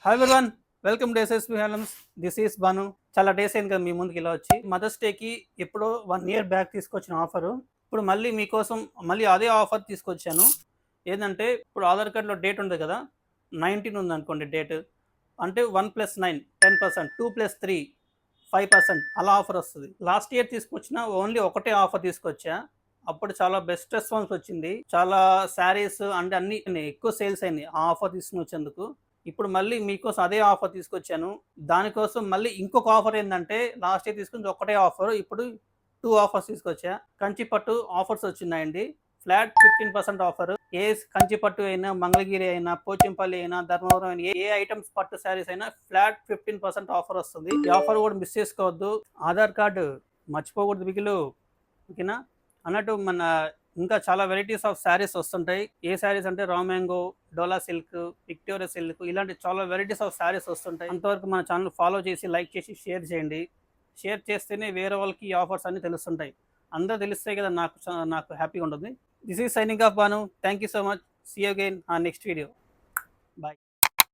Hi everyone, welcome to SSB handlooms. This is Banu. చాలా days అయింది కదా మీ ముందుకి ఇలా వచ్చి. మదర్స్ డేకి ఎప్పుడో 1 year బ్యాక్ తీసుకొచ్చిన ఆఫరు ఇప్పుడు మళ్ళీ మీకోసం మళ్ళీ అదే ఆఫర్ తీసుకొచ్చాను. ఏంటంటే ఇప్పుడు ఆధార్ కార్డులో డేట్ ఉంది కదా, 19 ఉంది అనుకోండి డేట్, అంటే 1+9 10%, 2+3 5% అలా ఆఫర్ వస్తుంది. లాస్ట్ ఇయర్ తీసుకొచ్చిన ఓన్లీ ఒకటే ఆఫర్ తీసుకొచ్చా. అప్పుడు చాలా బెస్ట్ రెస్పాన్స్ వచ్చింది. చాలా శారీస్ అంటే అన్ని ఎక్కువ సేల్స్ అయినాయి ఆ ఆఫర్ తీసుకుని వచ్చేందుకు. ఇప్పుడు మళ్ళీ మీకోసం అదే ఆఫర్ తీసుకొచ్చాను. దానికోసం మళ్ళీ ఇంకొక ఆఫర్ ఏంటంటే, లాస్ట్ ఇయర్ తీసుకుంది ఒకటే ఆఫర్, ఇప్పుడు 2 ఆఫర్స్ తీసుకొచ్చా. కంచి పట్టు ఆఫర్స్ వచ్చినాయండి. Flat 15% offer. ఏ కంచి పట్టు అయినా, మంగళగిరి అయినా, పోచంపల్లి అయినా, ధర్మవరం అయినా, ఏ ఐటమ్స్ పట్టు శారీస్ అయినా ఫ్లాట్ 15% ఆఫర్ వస్తుంది. ఈ ఆఫర్ కూడా మిస్ చేసుకోవద్దు. ఆధార్ కార్డు మర్చిపోకూడదు బిగులు, ఓకేనా? అన్నట్టు మన ఇంకా చాలా వెరైటీస్ ఆఫ్ శారీస్ వస్తుంటాయి. ఏ శారీస్ అంటే రా మ్యాంగో, డోలా సిల్క్, విక్టోరియా సిల్క్, ఇలాంటి చాలా వెరైటీస్ ఆఫ్ శారీస్ వస్తుంటాయి. అంతవరకు మన ఛానల్ ఫాలో చేసి, లైక్ చేసి, షేర్ చేయండి. షేర్ చేస్తేనే వేరే వాళ్ళకి ఈ ఆఫర్స్ అన్ని తెలుస్తుంటాయి. అందరూ తెలిస్తే కదా నాకు హ్యాపీగా ఉంటుంది. This is signing off Banu. Thank you so much. See you again on next video. Bye.